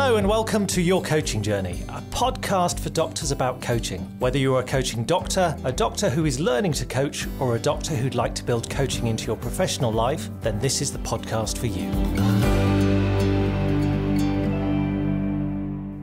Hello and welcome to Your Coaching Journey, a podcast for doctors about coaching. Whether you're a coaching doctor, a doctor who is learning to coach, or a doctor who'd like to build coaching into your professional life, then this is the podcast for you.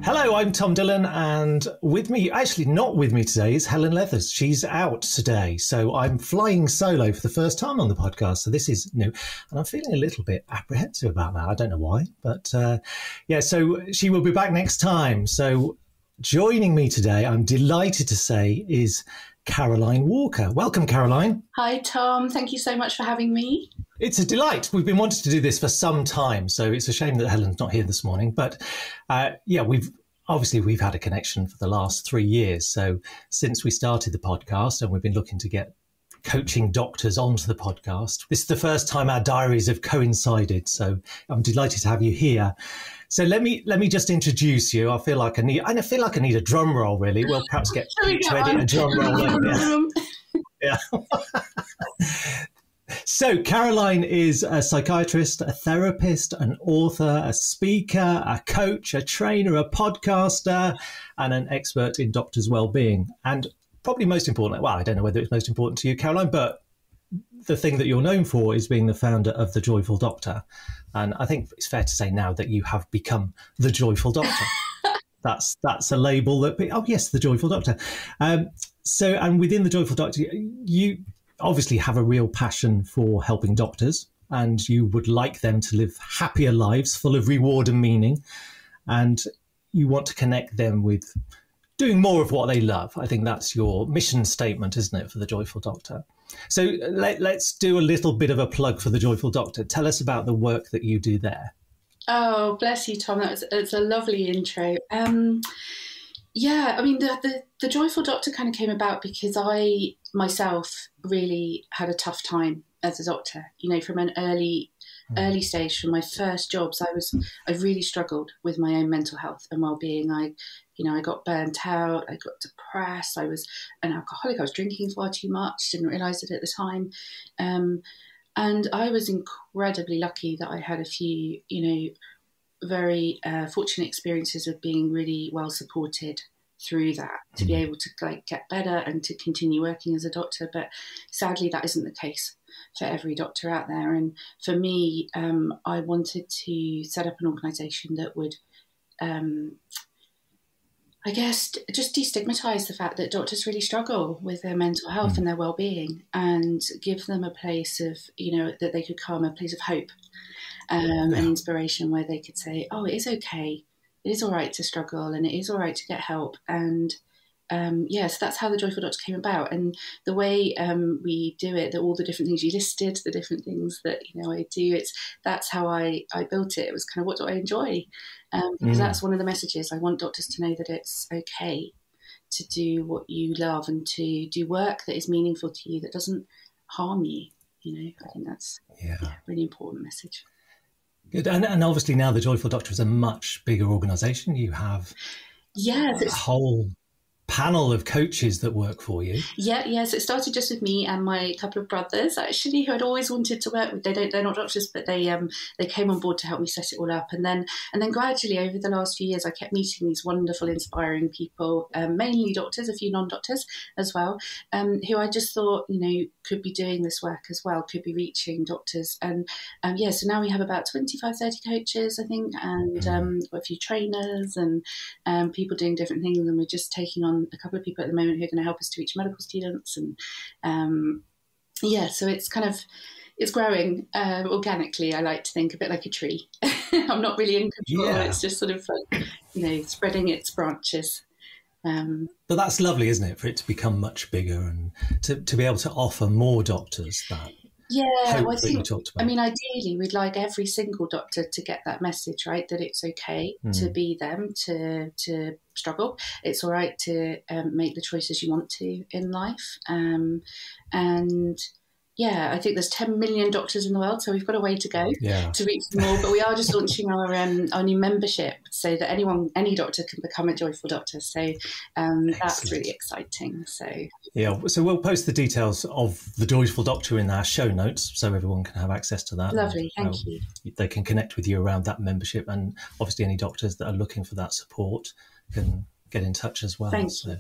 Hello, I'm Tom Dillon, and with me, actually not with me today, is Helen Leathers. She's out today, so I'm flying solo for the first time on the podcast, so this is new, and I'm feeling a little bit apprehensive about that. I don't know why, but so she will be back next time. So joining me today, I'm delighted to say, is Caroline Walker. Welcome, Caroline. Hi, Tom. Thank you so much for having me. It's a delight. We've been wanting to do this for some time, so it's a shame that Helen's not here this morning. But we've had a connection for the last 3 years. So since we started the podcast, and we've been looking to get coaching doctors onto the podcast, this is the first time our diaries have coincided. So I'm delighted to have you here. So let me just introduce you. I feel like I need a drum roll, really. We'll perhaps get Pete to edit a drum roll. Yeah. So Caroline is a psychiatrist, a therapist, an author, a speaker, a coach, a trainer, a podcaster, and an expert in doctors' wellbeing. And probably most important, well, I don't know whether it's most important to you, Caroline, but the thing that you're known for is being the founder of The Joyful Doctor. And I think it's fair to say now that you have become The Joyful Doctor. That's a label that, oh yes, The Joyful Doctor. And within The Joyful Doctor, you obviously have a real passion for helping doctors, and you would like them to live happier lives full of reward and meaning, and you want to connect them with doing more of what they love. I think that's your mission statement, isn't it, for The Joyful Doctor? So let's do a little bit of a plug for The Joyful Doctor. Tell us about the work that you do there. Oh, bless you, Tom. It's a lovely intro. The Joyful Doctor kind of came about because I myself really had a tough time as a doctor. You know, from an early stage, from my first jobs, I really struggled with my own mental health and well-being. I got burnt out, I got depressed, I was an alcoholic, I was drinking far too much, didn't realise it at the time. And I was incredibly lucky that I had a few, very fortunate experiences of being really well supported through that to be able to get better and to continue working as a doctor. But sadly, that isn't the case for every doctor out there. And for me, I wanted to set up an organisation that would, just destigmatise the fact that doctors really struggle with their mental health and their well-being, and give them a place of, that they could come, a place of hope and inspiration, where they could say, oh, it is okay. It is all right to struggle, and it is all right to get help. And so that's how The Joyful Doctor came about. And the way we do it, all the different things you listed, the different things that I do, that's how I built it. It was kind of, what do I enjoy? Because that's one of the messages. I want doctors to know that it's okay to do what you love and to do work that is meaningful to you, that doesn't harm you. I think that's a really important message. Good. And obviously now The Joyful Doctor is a much bigger organisation. You have a whole panel of coaches that work for you. Yeah. So it started just with me and my couple of brothers, actually, who I'd always wanted to work with. They're not doctors, but they came on board to help me set it all up. And then gradually over the last few years, I kept meeting these wonderful, inspiring people, mainly doctors, a few non-doctors as well, who I just thought, could be doing this work as well, could be reaching doctors. And so now we have about 25, 30 coaches, I think, and a few trainers and people doing different things. And we're just taking on a couple of people at the moment who are going to help us to reach medical students. And so it's growing organically. I like to think a bit like a tree. I'm not really in control. Yeah. It's just sort of spreading its branches. But that's lovely, isn't it, for it to become much bigger and to be able to offer more doctors that. Yeah, ideally, we'd like every single doctor to get that message, right? That it's okay to be them, to struggle. It's all right to make the choices you want to in life. I think there's 10 million doctors in the world, so we've got a way to go to reach them all. But we are just launching our new membership so that any doctor can become a joyful doctor. So that's really exciting. So so we'll post the details of the Joyful Doctor in our show notes so everyone can have access to that. Lovely, thank you. They can connect with you around that membership, and obviously any doctors that are looking for that support can get in touch as well. Thank you.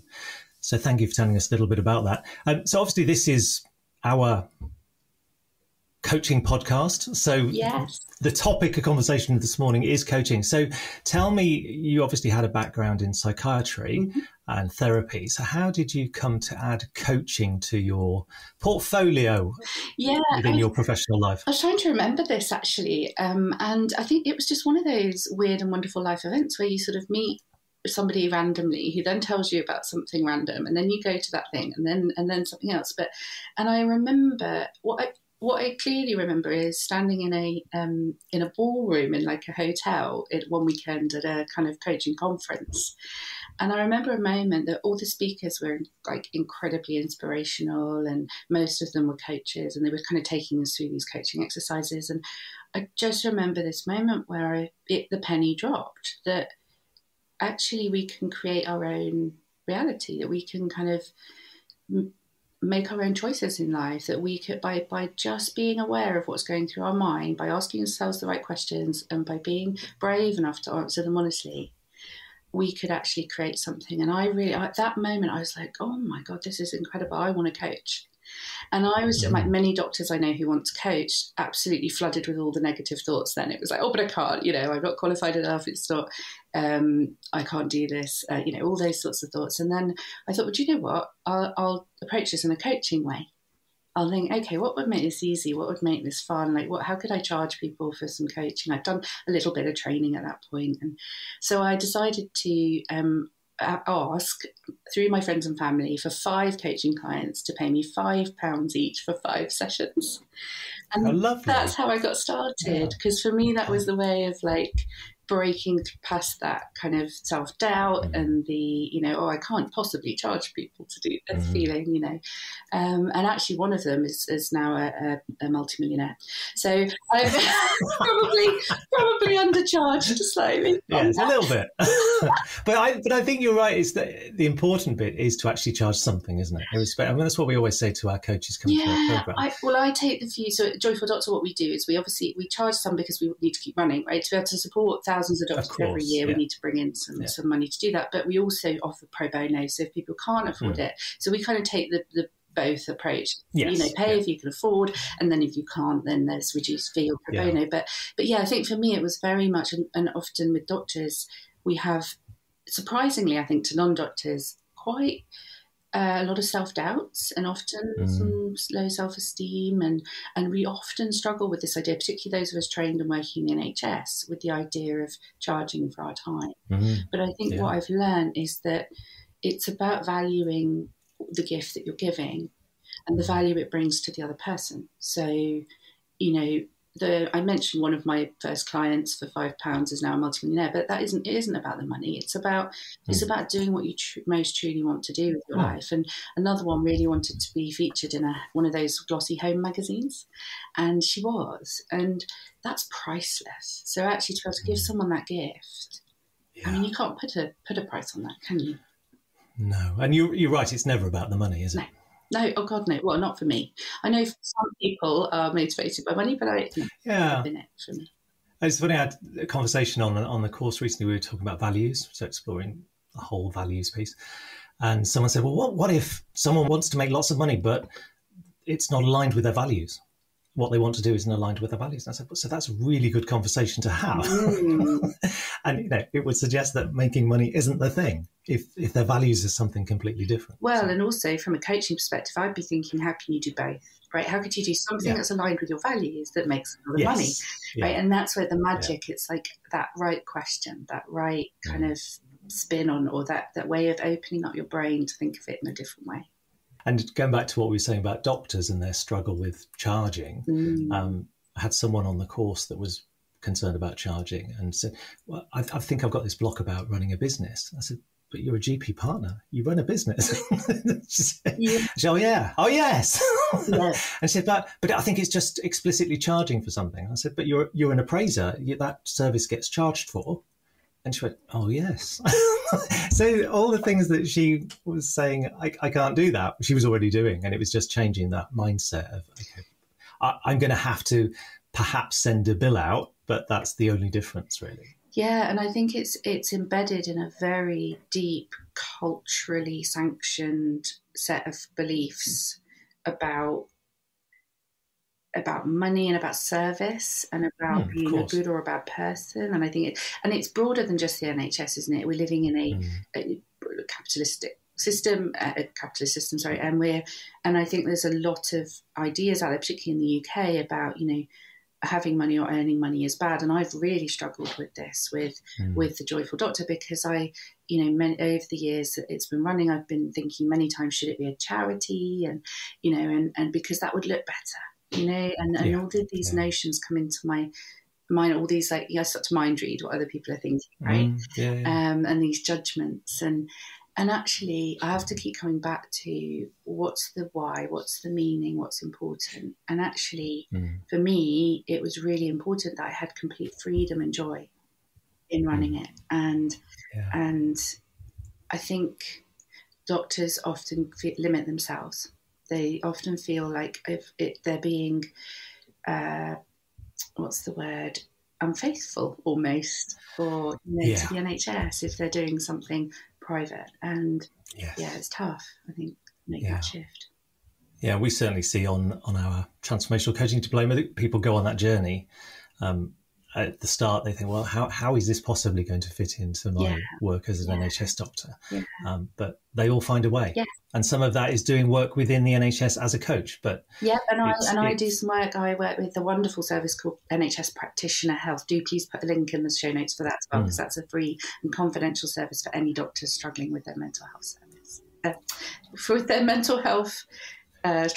So thank you for telling us a little bit about that. So obviously this is our coaching podcast. So the topic of conversation this morning is coaching. So tell me, you obviously had a background in psychiatry and therapy. So how did you come to add coaching to your portfolio within your professional life? I was trying to remember this actually. And I think it was just one of those weird and wonderful life events where you sort of meet somebody randomly who then tells you about something random, and then you go to that thing, and then something else. And I remember what I clearly remember is standing in a ballroom in like a hotel one weekend at a kind of coaching conference, and I remember a moment that all the speakers were like incredibly inspirational, and most of them were coaches, and they were kind of taking us through these coaching exercises. And I just remember this moment where the penny dropped that actually we can create our own reality, that we can kind of make our own choices in life, that we could, by just being aware of what's going through our mind, by asking ourselves the right questions, and by being brave enough to answer them honestly, we could actually create something. And at that moment, I was like, oh my God, this is incredible. I want to coach. And I was, like many doctors I know who want to coach, absolutely flooded with all the negative thoughts. Then it was like, oh, but I can't, I'm not qualified enough. It's not, I can't do this, all those sorts of thoughts. And then I thought, well, do you know what? I'll approach this in a coaching way. I'll think, okay, what would make this easy? What would make this fun? Like, how could I charge people for some coaching? I'd done a little bit of training at that point. And so I decided to ask through my friends and family for 5 coaching clients to pay me £5 each for 5 sessions. And that's how I got started, because for me that was the way of like breaking past that kind of self-doubt and the, I can't possibly charge people to do this feeling, and actually one of them is now a multimillionaire. So I've probably undercharged slightly. Yes, a little bit. but I think you're right. It's the important bit is to actually charge something, isn't it? That's what we always say to our coaches coming through our program. I take the view, so at Joyful Doctor, what we do is we charge some because we need to keep running, right? To be able to support thousands of doctors every year, we need to bring in some money to do that. But we also offer pro bono, so if people can't afford it, so we kind of take the both approach. Pay if you can afford, and then if you can't, then there's reduced fee or pro bono. But I think for me it was very much, and often with doctors we have, surprisingly I think to non-doctors, quite a lot of self-doubts and often some low self-esteem, and we often struggle with this idea, particularly those of us trained and working in the NHS, with the idea of charging for our time. But I think what I've learned is that it's about valuing the gift that you're giving and the value it brings to the other person. So, I mentioned one of my first clients for £5 is now a multimillionaire, but it isn't about the money. It's about doing what you most truly want to do with your life. And another one really wanted to be featured in one of those glossy home magazines, and she was, and that's priceless. So actually, to be able to give someone that gift, I mean, you can't put a price on that, can you? No, and you're right. It's never about the money, is it? No, oh God, no. Well, not for me. I know some people are motivated by money, but it's not been it for me. It's funny, I had a conversation on the course recently. We were talking about values, so exploring the whole values piece. And someone said, well, what if someone wants to make lots of money, but it's not aligned with their values? What they want to do isn't aligned with their values. And I said, so that's a really good conversation to have. And it would suggest that making money isn't the thing if their values is something completely different. Well, and also from a coaching perspective, I'd be thinking, how can you do both, right? How could you do something that's aligned with your values that makes a lot of money, right? And that's where the magic, it's like that right question, that right kind of spin on, or that way of opening up your brain to think of it in a different way. And going back to what we were saying about doctors and their struggle with charging, I had someone on the course that was concerned about charging and said, well, I think I've got this block about running a business. I said, but you're a GP partner. You run a business. She said, Yeah. oh, yeah. Oh, yes. Yeah. And she said, but I think it's just explicitly charging for something. I said, but you're an appraiser. That service gets charged for. And she went, oh, yes. So all the things that she was saying, I can't do that, she was already doing. And it was just changing that mindset of, okay, I'm going to have to perhaps send a bill out, but that's the only difference, really. Yeah, and I think it's embedded in a very deep, culturally sanctioned set of beliefs about money and about service and about being a good or a bad person. And I think it's broader than just the NHS, isn't it? We're living in a capitalist system, and I think there's a lot of ideas out there, particularly in the UK, about having money or earning money is bad. And I've really struggled with this with the Joyful Doctor, because over the years that it's been running, I've been thinking many times, should it be a charity? And and because that would look better, and all of these notions come into my mind, all these, like, I start to mind read what other people are thinking, right? And these judgments, and actually I have to keep coming back to what's the why, what's the meaning, what's important. And actually for me, it was really important that I had complete freedom and joy in running it. And I think doctors often limit themselves. They often feel like they're being, unfaithful almost, or to the NHS if they're doing something private. And it's tough, I think, to make that shift. Yeah, we certainly see on our Transformational Coaching Diploma that people go on that journey. At the start, they think, well, how is this possibly going to fit into my work as an NHS doctor? But they all find a way. And some of that is doing work within the NHS as a coach. But I do some work. I work with a wonderful service called NHS Practitioner Health. Do please put a link in the show notes for that as well, because that's a free and confidential service for any doctors struggling with their mental health service. Struggling with their mental health. There's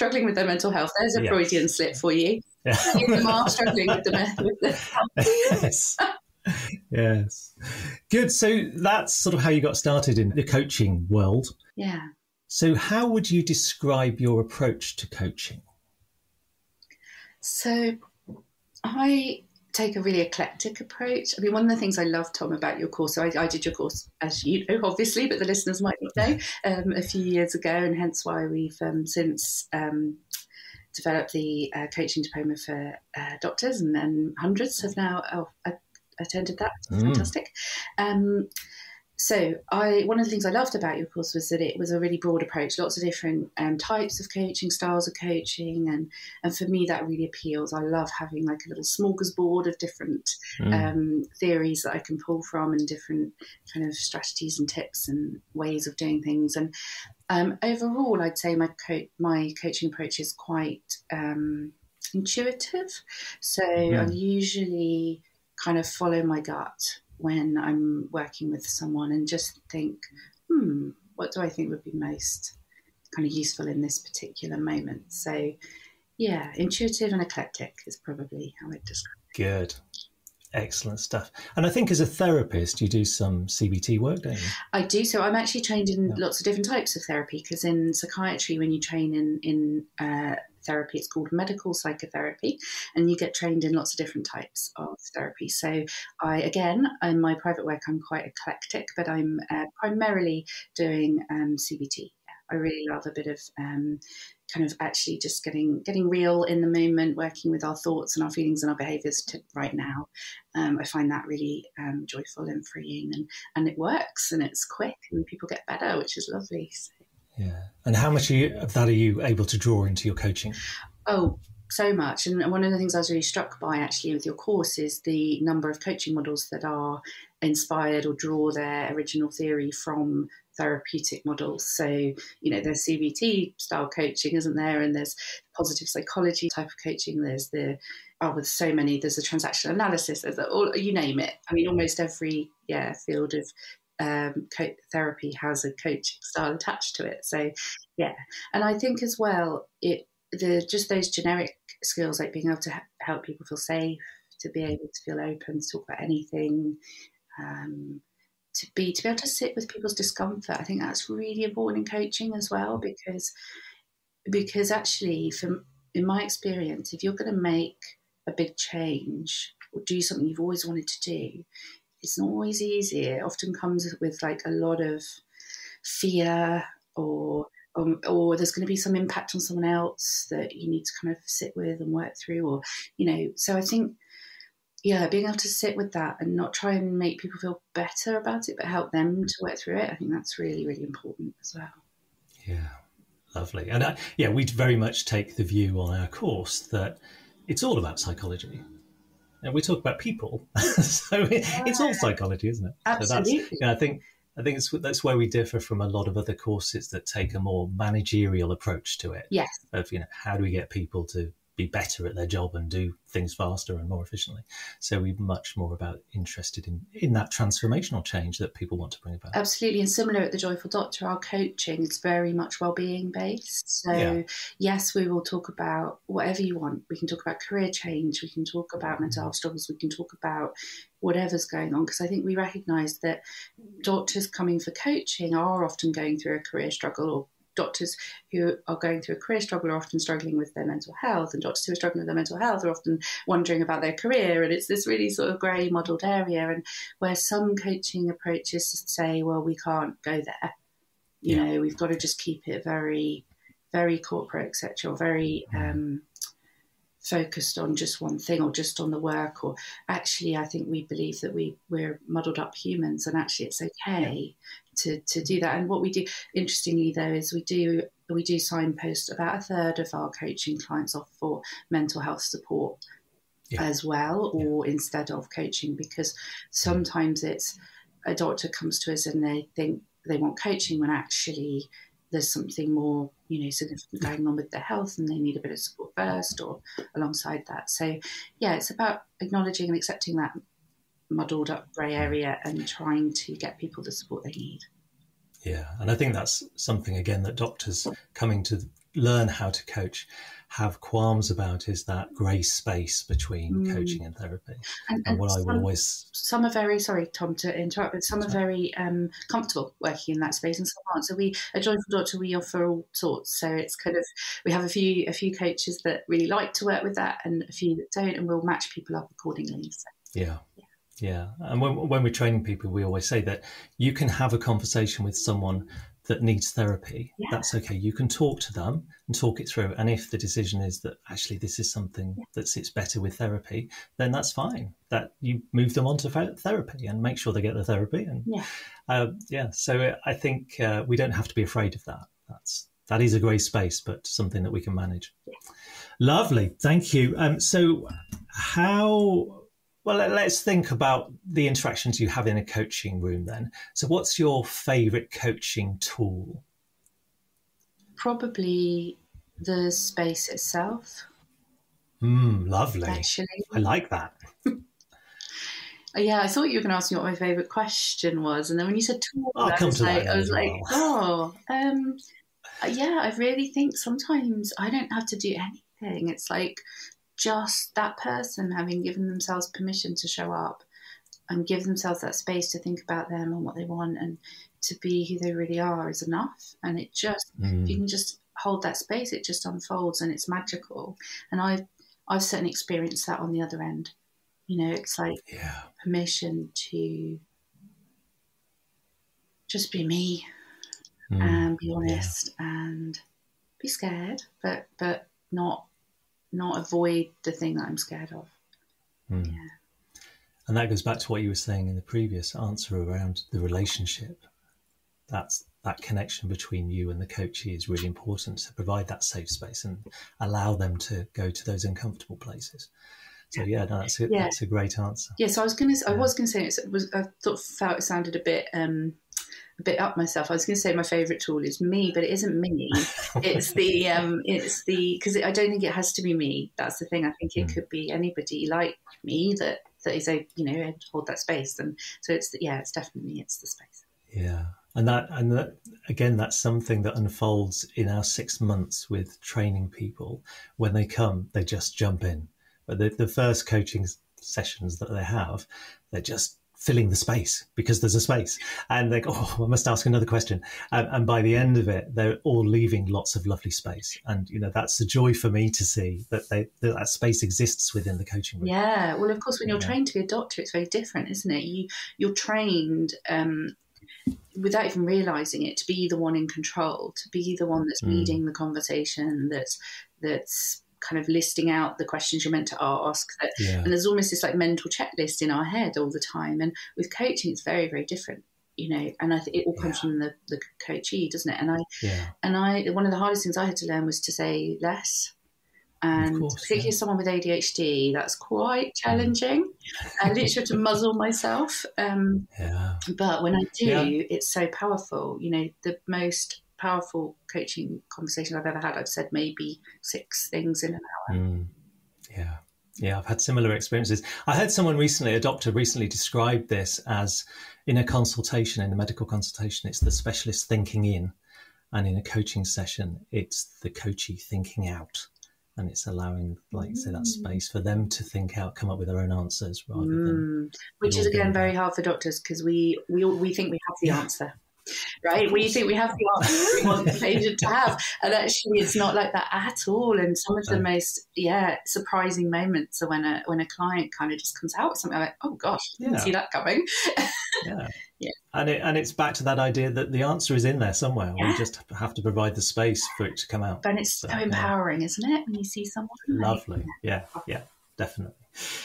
a Freudian slip for you. Many of them are struggling with Yes. Yes. Good. So that's sort of how you got started in the coaching world. Yeah. So how would you describe your approach to coaching? So I take a really eclectic approach. I mean, one of the things I love, Tom, about your course, so I did your course, as you know, obviously, but the listeners might not know, a few years ago, and hence why we've since developed the coaching diploma for doctors, and then hundreds have now attended that. It's fantastic. So one of the things I loved about your course was that it was a really broad approach, lots of different types of coaching, styles of coaching. And for me, that really appeals. I love having like a little smorgasbord of different theories that I can pull from, and different kind of strategies and tips and ways of doing things. And overall, I'd say my coaching approach is quite intuitive. So I usually kind of follow my gut when I'm working with someone and just think, what do I think would be most kind of useful in this particular moment? So, yeah, intuitive and eclectic is probably how I'd describe it. Good. Excellent stuff. And I think as a therapist, you do some CBT work, don't you? I do. So I'm actually trained in lots of different types of therapy, because in psychiatry, when you train in therapy, it's called medical psychotherapy, and you get trained in lots of different types of therapy. So in my private work, I'm quite eclectic, but I'm primarily doing CBT. I really love a bit of kind of actually just getting real in the moment, working with our thoughts and our feelings and our behaviours right now. I find that really joyful and freeing, and it works, and it's quick, and people get better, which is lovely. So. Yeah. And how much of that are you able to draw into your coaching? Oh, so much. And one of the things I was really struck by actually with your course is the number of coaching models that are inspired or draw their original theory from therapeutic models. So, there's CBT style coaching, isn't there? And there's positive psychology type of coaching. There's with so many, there's the transactional analysis, there's you name it. I mean, almost every field of therapy has a coaching style attached to it. So, and I think as well, just those generic skills, like being able to help people feel safe, to be able to feel open, to talk about anything, to be able to sit with people's discomfort. I think that's really important in coaching as well, because actually, in my experience, if you're going to make a big change or do something you've always wanted to do, it's not always easy. It often comes with like a lot of fear, or there's going to be some impact on someone else that you need to kind of sit with and work through, or so I think, yeah, being able to sit with that and not try and make people feel better about it, but help them to work through it, I think that's really, really important as well. Yeah, lovely. And we very much take the view on our course that it's all about psychology. And we talk about people, so it's all psychology, isn't it? Absolutely. So I think that's where we differ from a lot of other courses that take a more managerial approach to it. Yes. Of how do we get people to be better at their job and do things faster and more efficiently. So we're much more interested in that transformational change that people want to bring about. Absolutely. And similar at the Joyful Doctor, our coaching is very much wellbeing based. So yes, we will talk about whatever you want. We can talk about career change. We can talk about mental health struggles. We can talk about whatever's going on. Because I think we recognise that doctors coming for coaching are often going through a career struggle, or doctors who are going through a career struggle are often struggling with their mental health, and doctors who are struggling with their mental health are often wondering about their career. And it's this really sort of grey muddled area, and where some coaching approaches say, well, we can't go there. You know, we've got to just keep it very, very corporate, etc., or very focused on just one thing or just on the work. Or actually, I think we believe that we're muddled up humans, and actually it's okay to do that. And what we do, interestingly though, is we do signpost about a third of our coaching clients off for mental health support as well, or instead of coaching, because sometimes it's a doctor comes to us and they think they want coaching when actually there's something more, significant going on with their health, and they need a bit of support first or alongside that. So, it's about acknowledging and accepting that muddled up grey area and trying to get people the support they need. Yeah, and I think that's something, again, that doctors coming to learn how to coach have qualms about, is that grey space between coaching and therapy. And what I will always... Some are very, sorry, Tom, to interrupt, but some are very comfortable working in that space and some aren't. So at Joyful Doctor, we offer all sorts. So it's kind of, we have a few coaches that really like to work with that and a few that don't, and we'll match people up accordingly. So, yeah. And when we're training people, we always say that you can have a conversation with someone that needs therapy. That's okay. You can talk to them and talk it through. And if the decision is that actually this is something that sits better with therapy, then that's fine. That you move them on to therapy and make sure they get the therapy. And so I think we don't have to be afraid of that. That is a grey space, but something that we can manage. Lovely. Thank you. Well, let's think about the interactions you have in a coaching room then. So what's your favourite coaching tool? Probably the space itself. Lovely. Actually. I like that. Yeah, I thought you were going to ask me what my favourite question was. And then when you said tool, I really think sometimes I don't have to do anything. It's like just that person having given themselves permission to show up and give themselves that space to think about them and what they want and to be who they really are is enough. And it just, if you can just hold that space, it just unfolds and it's magical. And I've certainly experienced that on the other end. It's like permission to just be me and be honest and be scared, but not avoid the thing that I'm scared of. Yeah. And that goes back to what you were saying in the previous answer around the relationship. That connection between you and the coachee is really important, to provide that safe space and allow them to go to those uncomfortable places. So that's a great answer. Yeah, so I was going to say I felt it sounded a bit up myself. I was going to say my favourite tool is me, but it isn't me. It's because I don't think it has to be me. That's the thing. I think it could be anybody like me that is hold that space. And so it's definitely me. It's the space. Yeah, and that again, that's something that unfolds in our 6 months with training people. When they come, they just jump in. But the first coaching sessions that they have, they're just filling the space because there's a space, and they go, oh, I must ask another question, and by the end of it they're all leaving lots of lovely space. And that's the joy for me to see that that space exists within the coaching room. Yeah, well, of course, when you're trained to be a doctor, it's very different, isn't it? You're trained without even realizing it to be the one in control, to be the one that's leading the conversation, that's kind of listing out the questions you're meant to ask. And there's almost this like mental checklist in our head all the time. And with coaching, it's very, very different, and I think it all comes from the coachee, doesn't it? And I one of the hardest things I had to learn was to say less. And particularly as someone with ADHD, that's quite challenging. I literally have to muzzle myself. But when I do, it's so powerful. The most powerful coaching conversations I've ever had, I've said maybe 6 things in an hour. Yeah, I've had similar experiences. I heard someone recently, a doctor recently, described this as, in a consultation, in a medical consultation, it's the specialist thinking in, and in a coaching session, it's the coachee thinking out. And it's allowing, like you say, that space for them to think out, come up with their own answers, rather than... Which is, again, very hard for doctors, because we think we have the answer, right? We think we have the answer we want the patient to have. And actually, it's not like that at all. And some of the most, surprising moments are when a client kind of just comes out with something like, oh, gosh, didn't see that coming. And it's back to that idea that the answer is in there somewhere. We just have to provide the space for it to come out. And it's so empowering, isn't it, when you see someone? Lovely. Yeah, definitely.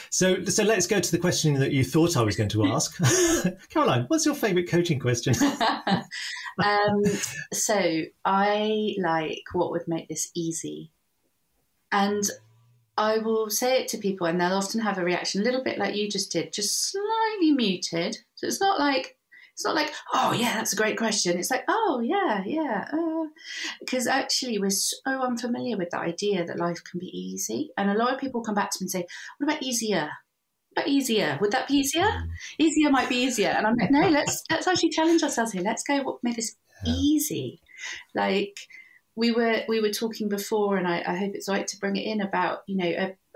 So let's go to the question that you thought I was going to ask. Caroline, what's your favourite coaching question? So I like, what would make this easy? And I will say it to people and they'll often have a reaction a little bit like you just did, just slightly muted. So it's not like, oh, yeah, that's a great question. It's like, oh, yeah. Because actually we're so unfamiliar with the idea that life can be easy. And a lot of people come back to me and say, what about easier? What about easier? Would that be easier? Easier might be easier. And I'm like, no, let's actually challenge ourselves here. Let's go, what made this easy? Like we were talking before, and I hope it's right to bring it in about,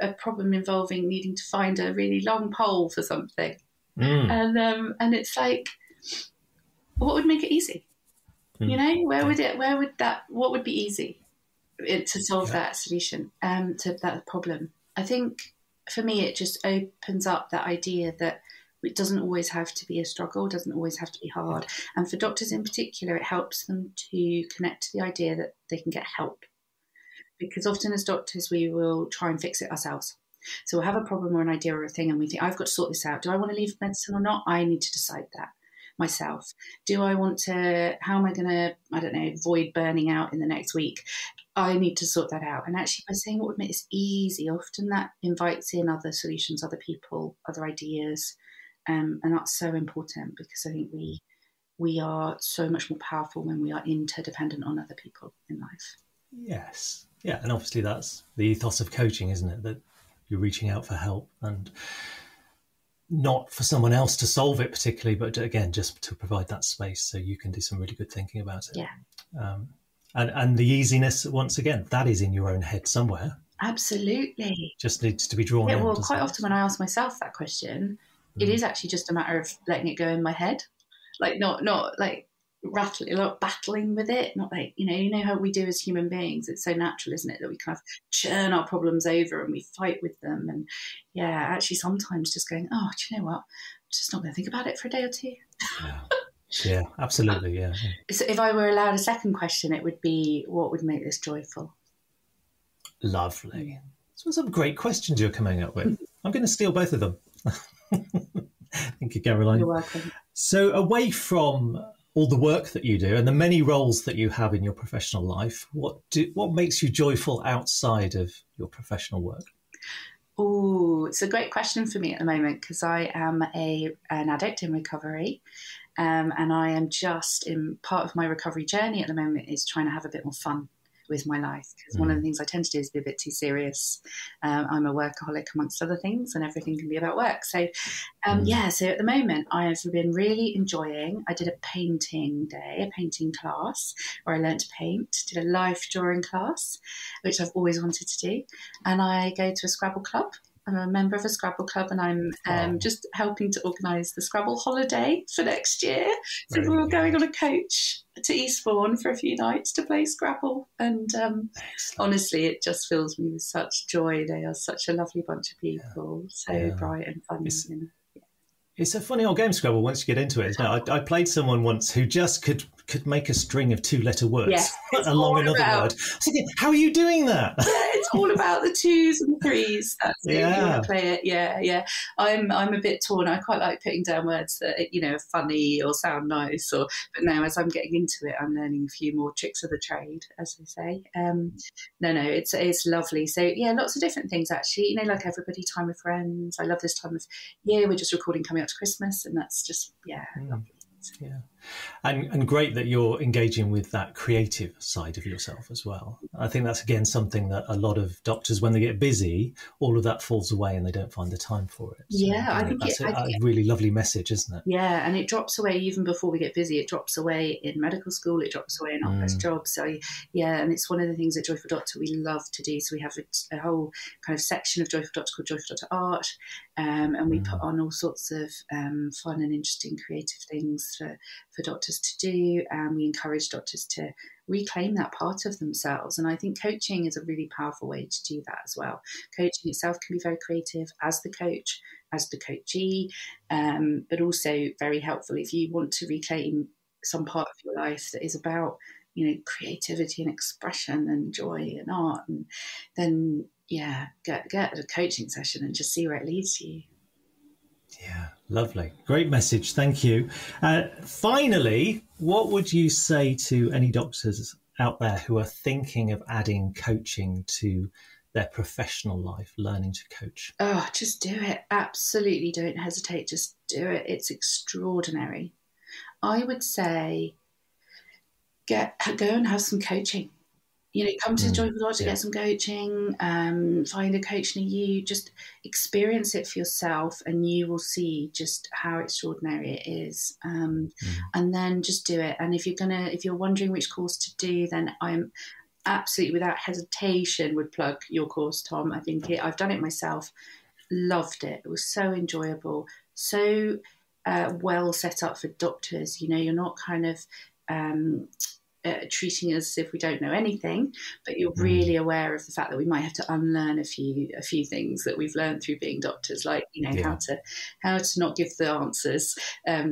a problem involving needing to find a really long pole for something. And it's like, what would make it easy? What would be easy to solve that solution, to that problem? I think for me, it just opens up that idea that it doesn't always have to be a struggle, doesn't always have to be hard. And for doctors in particular, it helps them to connect to the idea that they can get help. Because often as doctors, we will try and fix it ourselves. So we'll have a problem or an idea or a thing and we think, I've got to sort this out. Do I want to leave medicine or not? I need to decide that myself. Do I want to, how am I going to, avoid burning out in the next week? I need to sort that out. And actually by saying what would make this easy, often that invites in other solutions, other people, other ideas. And that's so important because I think we are so much more powerful when we are interdependent on other people in life. Yes. Yeah. And obviously that's the ethos of coaching, isn't it? That you're reaching out for help and not for someone else to solve it particularly, but again, just to provide that space so you can do some really good thinking about it. Yeah. And the easiness, once again, that is in your own head somewhere. Absolutely. Just needs to be drawn out. Well, quite often when I ask myself that question, it is actually just a matter of letting it go in my head. Like not like rattling, not battling with it, not like, you know how we do as human beings. It's so natural, isn't it, that we kind of churn our problems over and we fight with them. And actually sometimes just going, oh, do you know what? I'm just not going to think about it for a day or two. Yeah, absolutely. Yeah. So if I were allowed a second question, it would be, what would make this joyful? Lovely. So some great questions you're coming up with. I'm going to steal both of them. Thank you, Caroline. You're welcome. So away from all the work that you do and the many roles that you have in your professional life, what makes you joyful outside of your professional work? Oh, it's a great question for me at the moment because I am an addict in recovery, and I am just in part of my recovery journey at the moment is trying to have a bit more fun with my life, because one of the things I tend to do is be a bit too serious. I'm a workaholic amongst other things, and everything can be about work. So so at the moment I have been really enjoying, I did a painting class where I learned to paint, did a life drawing class, which I've always wanted to do, and I go to a Scrabble club I'm a member of a Scrabble club, and I'm just helping to organise the Scrabble holiday for next year. So we're all going on a coach to Eastbourne for a few nights to play Scrabble. And honestly, it just fills me with such joy. They are such a lovely bunch of people, so bright and funny. It's a funny old game, Scrabble, once you get into it, isn't it? I played someone once who just could make a string of 2-letter words along another word. I said, how are you doing that? Yeah, it's all about the 2s and 3s. That's it. You want to play it. Yeah. I'm a bit torn. I quite like putting down words that, are funny or sound nice. But now, as I'm getting into it, I'm learning a few more tricks of the trade, as they say. It's lovely. So, lots of different things, actually. Like everybody, time with friends. I love this time of year. We're just recording coming up to Christmas, and that's just, lovely. Yeah. And great that you're engaging with that creative side of yourself as well. I think that's, again, something that a lot of doctors, when they get busy, all of that falls away and they don't find the time for it. So, I think that's a really lovely message, isn't it? Yeah, and it drops away even before we get busy. It drops away in medical school. It drops away in our first job. So, and it's one of the things at Joyful Doctor we love to do. So we have a whole kind of section of Joyful Doctor called Joyful Doctor Art, and we put on all sorts of fun and interesting creative things for doctors to do, and we encourage doctors to reclaim that part of themselves. And I think coaching is a really powerful way to do that as well. Coaching itself can be very creative as the coach, as the coachee, but also very helpful if you want to reclaim some part of your life that is about creativity and expression and joy and art, and then get a coaching session and just see where it leads you. Yeah, lovely. Great message. Thank you. Finally, what would you say to any doctors out there who are thinking of adding coaching to their professional life, learning to coach? Oh, just do it. Absolutely don't hesitate. Just do it. It's extraordinary. I would say go and have some coaching. Come to Joyful Doctor, get some coaching, find a coach near you, just experience it for yourself, and you will see just how extraordinary it is. And then just do it. And if you're wondering which course to do, then I'm absolutely, without hesitation, would plug your course, Tom. I think I've done it myself, loved it. It was so enjoyable, so well set up for doctors. You're not kind of treating us as if we don't know anything, but you're really aware of the fact that we might have to unlearn a few things that we've learned through being doctors, like how to not give the answers,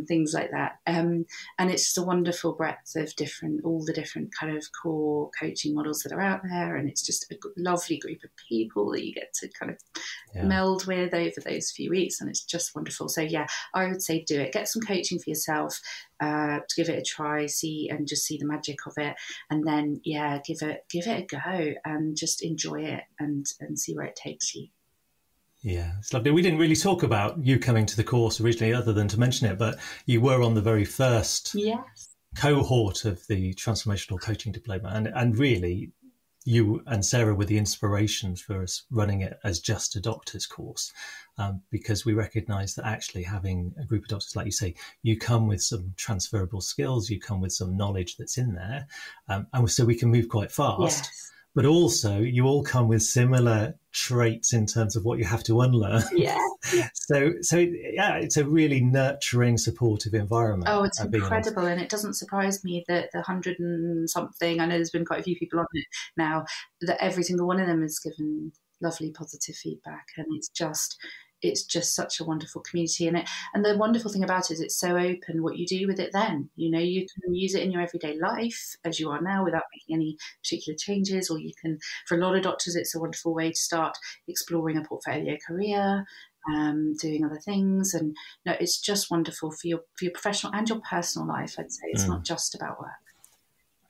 things like that. And it's just a wonderful breadth of all the different kind of core coaching models that are out there, and it's just a lovely group of people that you get to kind of meld with over those few weeks, and it's just wonderful. So I would say do it. Get some coaching for yourself. To give it a try, see the magic of it, and then give it a go and just enjoy it and see where it takes you. Yeah, it's lovely. We didn't really talk about you coming to the course originally, other than to mention it, but you were on the very first cohort of the Transformational Coaching Diploma, and really you and Sarah were the inspiration for us running it as just a doctor's course, because we recognise that actually having a group of doctors, like you say, you come with some transferable skills, you come with some knowledge that's in there, and so we can move quite fast. Yes. But also, you all come with similar traits in terms of what you have to unlearn. Yeah. So it's a really nurturing, supportive environment. Oh, it's incredible, and it doesn't surprise me that the 100 and something, I know there's been quite a few people on it now, that every single one of them has given lovely positive feedback, and it's just such a wonderful community. And the wonderful thing about it is it's so open what you do with it then. You can use it in your everyday life as you are now without making any particular changes, or you can, for a lot of doctors, it's a wonderful way to start exploring a portfolio career, doing other things. And no, it's just wonderful for your professional and your personal life. I'd say it's not just about work.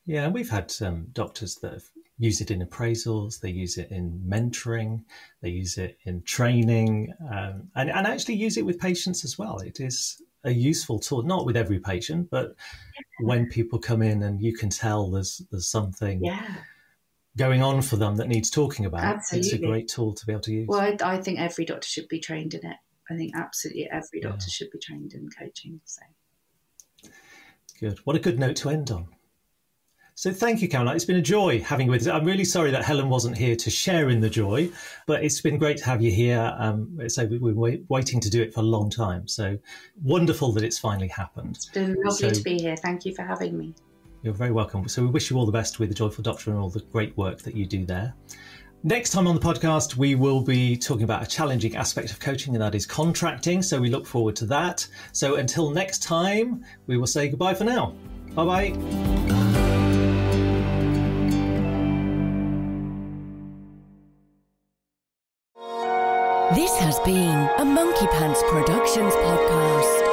Yeah, and we've had doctors that have used it in appraisals, they use it in mentoring, they use it in training, and actually use it with patients as well. It is a useful tool, not with every patient, but when people come in and you can tell there's something going on for them that needs talking about. Absolutely. It's a great tool to be able to use. Well, I think every doctor should be trained in it. I think absolutely every doctor should be trained in coaching. So good. What a good note to end on. So thank you, Caroline. It's been a joy having you with us. I'm really sorry that Helen wasn't here to share in the joy, but it's been great to have you here. So we've been waiting to do it for a long time. So wonderful that it's finally happened. It's been lovely to be here. Thank you for having me. You're very welcome. So we wish you all the best with the Joyful Doctor and all the great work that you do there. Next time on the podcast, we will be talking about a challenging aspect of coaching, and that is contracting. So we look forward to that. So until next time, we will say goodbye for now. Bye-bye. This has been a Monkey Pants Productions podcast.